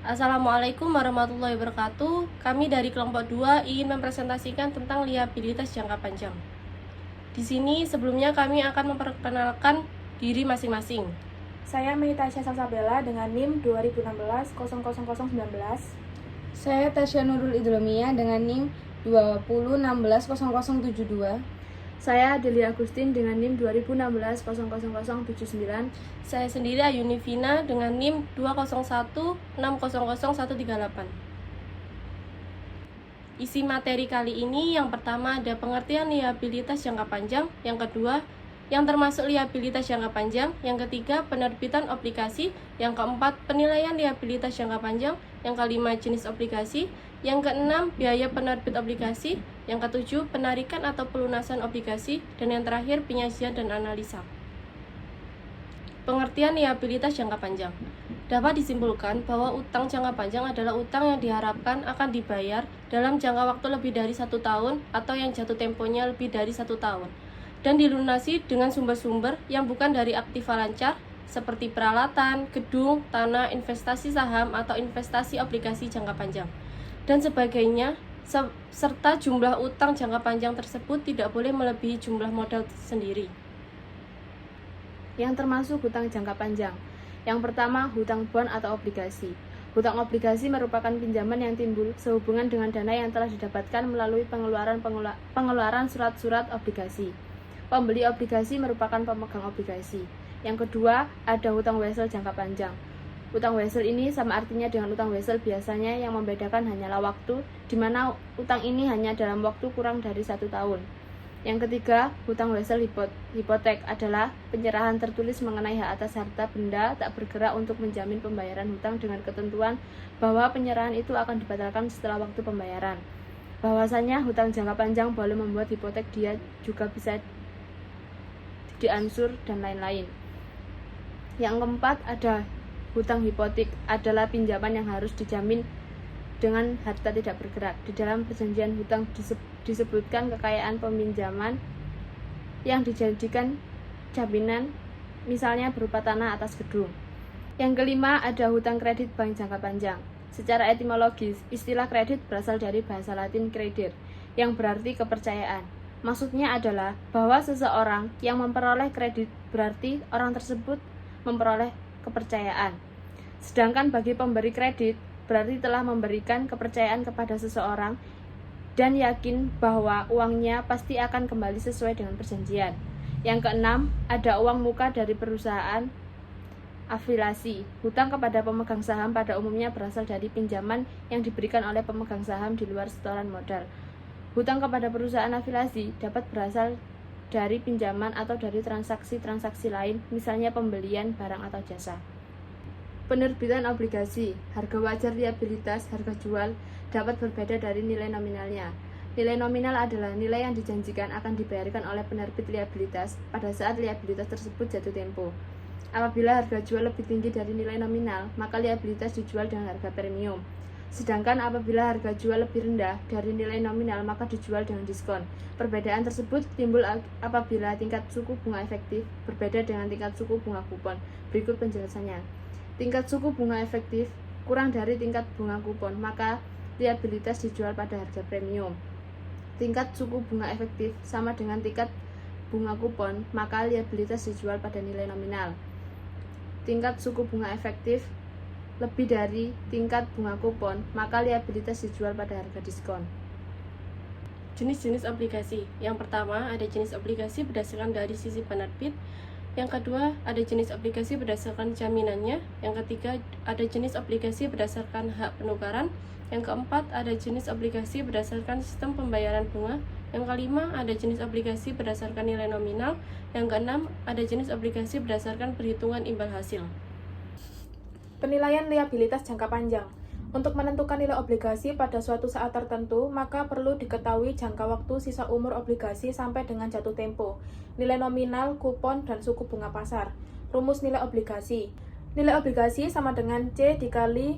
Assalamualaikum warahmatullahi wabarakatuh. Kami dari kelompok 2 ingin mempresentasikan tentang liabilitas jangka panjang. Di sini sebelumnya kami akan memperkenalkan diri masing-masing. Saya Meitasya Salsabella dengan NIM 2016-000019. Saya Tasya Nurul Idlomia dengan NIM 2016-0072. Saya Delia Agustin dengan NIM 2016-0079. Saya sendiri Ayuni Vina dengan NIM 201600138. Isi materi kali ini yang pertama ada pengertian liabilitas jangka panjang, yang kedua yang termasuk liabilitas jangka panjang, yang ketiga penerbitan obligasi, yang keempat penilaian liabilitas jangka panjang, yang kelima jenis obligasi, yang keenam biaya penerbit obligasi, yang ketujuh penarikan atau pelunasan obligasi, dan yang terakhir penyajian dan analisa. Pengertian liabilitas jangka panjang. Dapat disimpulkan bahwa utang jangka panjang adalah utang yang diharapkan akan dibayar dalam jangka waktu lebih dari 1 tahun atau yang jatuh temponya lebih dari 1 tahun dan dilunasi dengan sumber-sumber yang bukan dari aktiva lancar seperti peralatan, gedung, tanah, investasi saham atau investasi obligasi jangka panjang dan sebagainya, serta jumlah utang jangka panjang tersebut tidak boleh melebihi jumlah modal sendiri. Yang termasuk hutang jangka panjang. Yang pertama, hutang bond atau obligasi. Hutang obligasi merupakan pinjaman yang timbul sehubungan dengan dana yang telah didapatkan melalui pengeluaran surat-surat obligasi. Pembeli obligasi merupakan pemegang obligasi. Yang kedua, ada hutang wesel jangka panjang. Hutang wesel ini sama artinya dengan hutang wesel biasanya, yang membedakan hanyalah waktu, di mana hutang ini hanya dalam waktu kurang dari 1 tahun. Yang ketiga, hutang wesel hipotek adalah penyerahan tertulis mengenai hak atas harta benda tak bergerak untuk menjamin pembayaran hutang dengan ketentuan bahwa penyerahan itu akan dibatalkan setelah waktu pembayaran. Bahwasanya hutang jangka panjang boleh membuat hipotek, dia juga bisa diansur dan lain-lain. Yang keempat, ada hutang hipotek adalah pinjaman yang harus dijamin dengan harta tidak bergerak. Di dalam perjanjian hutang disebutkan kekayaan peminjaman yang dijadikan jaminan, misalnya berupa tanah atas gedung. Yang kelima, ada hutang kredit bank jangka panjang. Secara etimologis, istilah kredit berasal dari bahasa Latin creder, yang berarti kepercayaan. Maksudnya adalah bahwa seseorang yang memperoleh kredit berarti orang tersebut memperoleh kepercayaan. Sedangkan bagi pemberi kredit berarti telah memberikan kepercayaan kepada seseorang dan yakin bahwa uangnya pasti akan kembali sesuai dengan perjanjian. Yang keenam, ada uang muka dari perusahaan afiliasi. Hutang kepada pemegang saham pada umumnya berasal dari pinjaman yang diberikan oleh pemegang saham di luar setoran modal. Hutang kepada perusahaan afiliasi dapat berasal dari pinjaman atau dari transaksi-transaksi lain, misalnya pembelian barang atau jasa. Penerbitan obligasi, harga wajar liabilitas, harga jual, dapat berbeda dari nilai nominalnya. Nilai nominal adalah nilai yang dijanjikan akan dibayarkan oleh penerbit liabilitas pada saat liabilitas tersebut jatuh tempo. Apabila harga jual lebih tinggi dari nilai nominal, maka liabilitas dijual dengan harga premium. Sedangkan apabila harga jual lebih rendah dari nilai nominal, maka dijual dengan diskon. Perbedaan tersebut timbul apabila tingkat suku bunga efektif berbeda dengan tingkat suku bunga kupon. Berikut penjelasannya. Tingkat suku bunga efektif kurang dari tingkat bunga kupon, maka liabilitas dijual pada harga premium. Tingkat suku bunga efektif sama dengan tingkat bunga kupon, maka liabilitas dijual pada nilai nominal. Tingkat suku bunga efektif lebih dari tingkat bunga kupon, maka liabilitas dijual pada harga diskon. Jenis-jenis obligasi. Yang pertama, ada jenis obligasi berdasarkan dari sisi penerbit. Yang kedua, ada jenis obligasi berdasarkan jaminannya. Yang ketiga, ada jenis obligasi berdasarkan hak penukaran. Yang keempat, ada jenis obligasi berdasarkan sistem pembayaran bunga. Yang kelima, ada jenis obligasi berdasarkan nilai nominal. Yang keenam, ada jenis obligasi berdasarkan perhitungan imbal hasil. Penilaian liabilitas jangka panjang. Untuk menentukan nilai obligasi pada suatu saat tertentu, maka perlu diketahui jangka waktu sisa umur obligasi sampai dengan jatuh tempo, nilai nominal, kupon, dan suku bunga pasar. Rumus nilai obligasi. Nilai obligasi sama dengan C dikali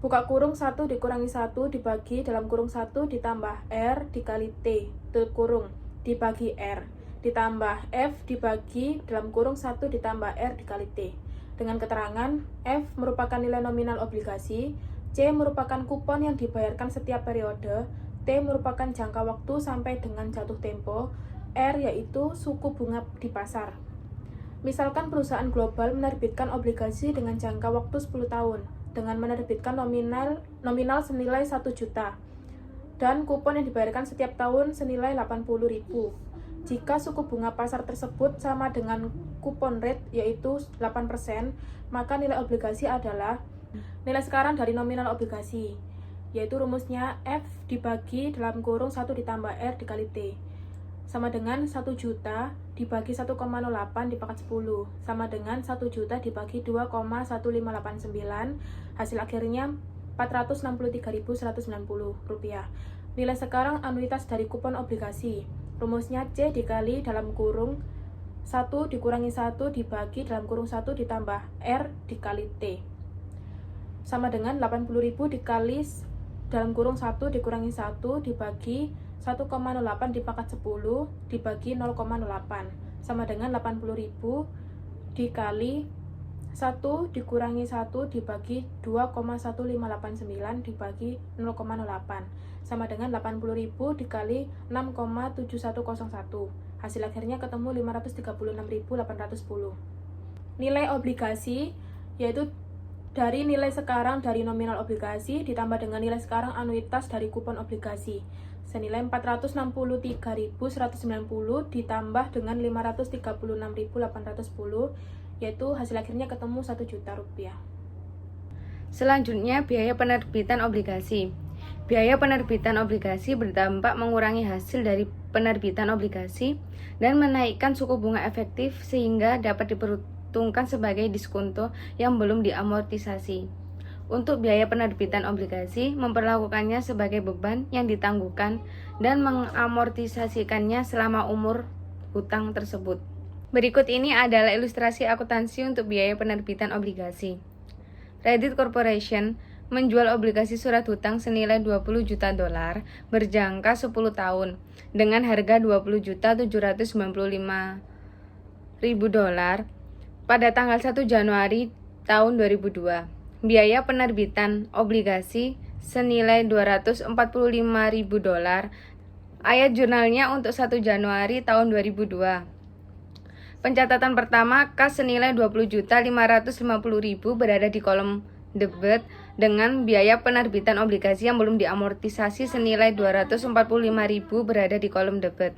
buka kurung 1 dikurangi 1 dibagi dalam kurung 1 ditambah R dikali T tutup kurung dibagi R ditambah F dibagi dalam kurung 1 ditambah R dikali T. Dengan keterangan F merupakan nilai nominal obligasi, C merupakan kupon yang dibayarkan setiap periode, T merupakan jangka waktu sampai dengan jatuh tempo, R yaitu suku bunga di pasar. Misalkan perusahaan global menerbitkan obligasi dengan jangka waktu 10 tahun dengan menerbitkan nominal senilai 1 juta dan kupon yang dibayarkan setiap tahun senilai 80.000. Jika suku bunga pasar tersebut sama dengan kupon rate yaitu 8%, maka nilai obligasi adalah nilai sekarang dari nominal obligasi, yaitu rumusnya F dibagi dalam kurung 1 ditambah R dikali T, sama dengan 1 juta dibagi 1,08 dipangkat 10, sama dengan 1 juta dibagi 2,1589, hasil akhirnya Rp463.190. Nilai sekarang anuitas dari kupon obligasi, rumusnya C dikali dalam kurung 1 dikurangi 1 dibagi dalam kurung 1 ditambah R dikali T, sama dengan 80.000 dikali dalam kurung 1 dikurangi 1 dibagi 1,08 dipangkat 10 dibagi 0,08, sama dengan 80.000 dikali 1 dikurangi 1 dibagi 2,1589 dibagi 0,08, sama dengan 80.000 dikali 6,7101. Hasil akhirnya ketemu 536.810. Nilai obligasi yaitu dari nilai sekarang dari nominal obligasi ditambah dengan nilai sekarang anuitas dari kupon obligasi senilai 463.190 ditambah dengan 536.810, yaitu hasil akhirnya ketemu 1 juta rupiah. Selanjutnya, biaya penerbitan obligasi. Biaya penerbitan obligasi berdampak mengurangi hasil dari penerbitan obligasi dan menaikkan suku bunga efektif sehingga dapat diperhitungkan sebagai diskonto yang belum diamortisasi. Untuk biaya penerbitan obligasi, memperlakukannya sebagai beban yang ditangguhkan dan mengamortisasikannya selama umur hutang tersebut. Berikut ini adalah ilustrasi akuntansi untuk biaya penerbitan obligasi. Reddit Corporation menjual obligasi surat hutang senilai 20 juta dolar berjangka 10 tahun dengan harga 20.795.000 dolar pada tanggal 1 Januari tahun 2002. Biaya penerbitan obligasi senilai 245.000 dolar. Ayat jurnalnya untuk 1 Januari tahun 2002. Pencatatan pertama, kas senilai 20.550.000 berada di kolom debit dengan biaya penerbitan obligasi yang belum diamortisasi senilai 245.000 berada di kolom debit.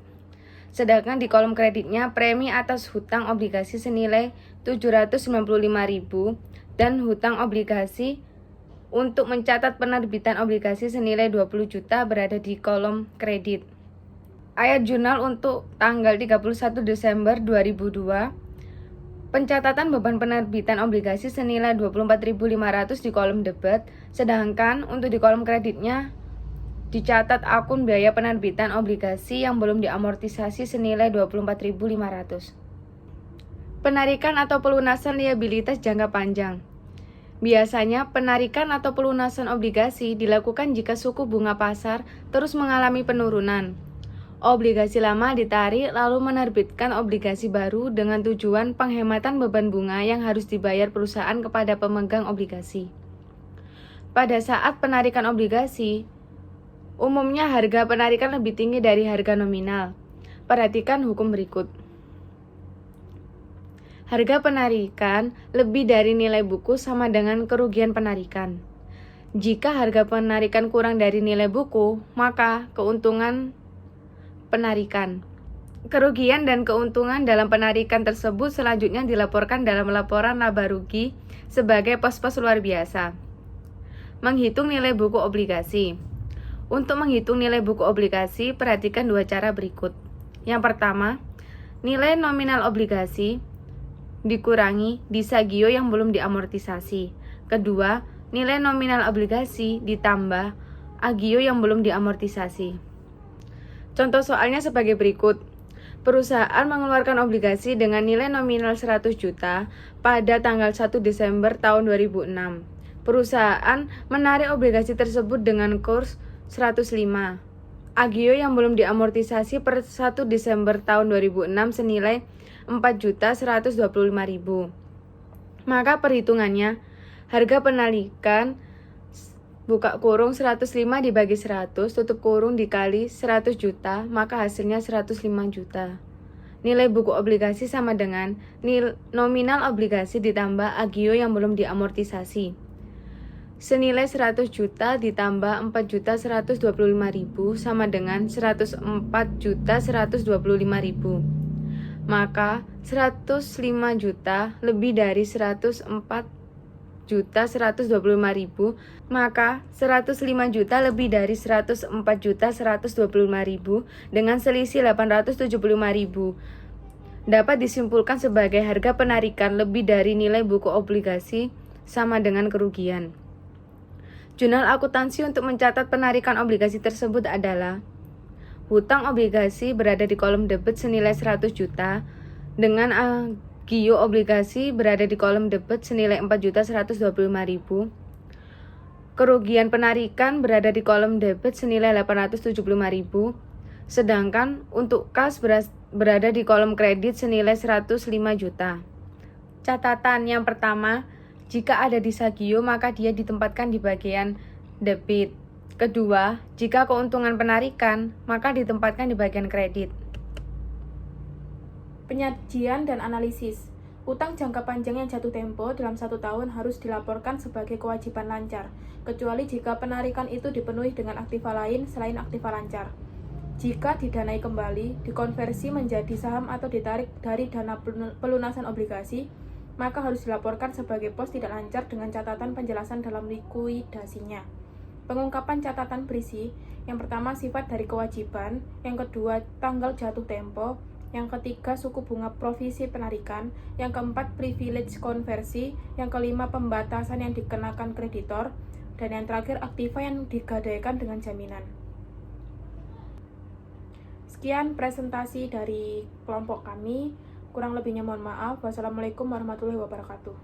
Sedangkan di kolom kreditnya, premi atas hutang obligasi senilai 795.000 dan hutang obligasi untuk mencatat penerbitan obligasi senilai 20 juta berada di kolom kredit. Ayat jurnal untuk tanggal 31 Desember 2002. Pencatatan beban penerbitan obligasi senilai 24.500 di kolom debit, sedangkan untuk di kolom kreditnya dicatat akun biaya penerbitan obligasi yang belum diamortisasi senilai 24.500. Penarikan atau pelunasan liabilitas jangka panjang. Biasanya, penarikan atau pelunasan obligasi dilakukan jika suku bunga pasar terus mengalami penurunan. Obligasi lama ditarik lalu menerbitkan obligasi baru dengan tujuan penghematan beban bunga yang harus dibayar perusahaan kepada pemegang obligasi. Pada saat penarikan obligasi, umumnya harga penarikan lebih tinggi dari harga nominal. Perhatikan hukum berikut. Harga penarikan lebih dari nilai buku sama dengan kerugian penarikan. Jika harga penarikan kurang dari nilai buku, maka keuntungan penarikan. Kerugian dan keuntungan dalam penarikan tersebut selanjutnya dilaporkan dalam laporan laba rugi sebagai pos-pos luar biasa. Menghitung nilai buku obligasi. Untuk menghitung nilai buku obligasi, perhatikan dua cara berikut. Yang pertama, nilai nominal obligasi dikurangi disagio yang belum diamortisasi. Kedua, nilai nominal obligasi ditambah agio yang belum diamortisasi. Contoh soalnya sebagai berikut. Perusahaan mengeluarkan obligasi dengan nilai nominal 100 juta pada tanggal 1 Desember tahun 2006. Perusahaan menarik obligasi tersebut dengan kurs 105. Agio yang belum diamortisasi per 1 Desember tahun 2006 senilai 4.125.000. Maka perhitungannya, harga penarikan buka kurung 105 dibagi 100, tutup kurung dikali 100 juta, maka hasilnya 105 juta. Nilai buku obligasi sama dengan nominal obligasi ditambah agio yang belum diamortisasi. Senilai 100 juta ditambah 4.125.000 sama dengan 104.125.000. Maka 105 juta lebih dari 104.125.000, maka 105 juta lebih dari 104.125.000 dengan selisih 875.000 dapat disimpulkan sebagai harga penarikan lebih dari nilai buku obligasi sama dengan kerugian. Jurnal akuntansi untuk mencatat penarikan obligasi tersebut adalah: hutang obligasi berada di kolom debit senilai 100 juta dengan agio obligasi berada di kolom debit senilai 4.125.000. Kerugian penarikan berada di kolom debit senilai 875.000. Sedangkan untuk kas berada di kolom kredit senilai 105 juta. Catatan yang pertama, jika ada disagio maka dia ditempatkan di bagian debit. Kedua, jika keuntungan penarikan maka ditempatkan di bagian kredit. Penyajian dan analisis. Utang jangka panjang yang jatuh tempo dalam 1 tahun harus dilaporkan sebagai kewajiban lancar, kecuali jika penarikan itu dipenuhi dengan aktiva lain selain aktiva lancar. Jika didanai kembali, dikonversi menjadi saham atau ditarik dari dana pelunasan obligasi, maka harus dilaporkan sebagai pos tidak lancar dengan catatan penjelasan dalam likuidasinya. Pengungkapan catatan berisi: yang pertama sifat dari kewajiban, yang kedua tanggal jatuh tempo, yang ketiga suku bunga provisi penarikan, yang keempat privilege konversi, yang kelima pembatasan yang dikenakan kreditor, dan yang terakhir aktiva yang digadaikan dengan jaminan. Sekian presentasi dari kelompok kami. Kurang lebihnya mohon maaf. Wassalamualaikum warahmatullahi wabarakatuh.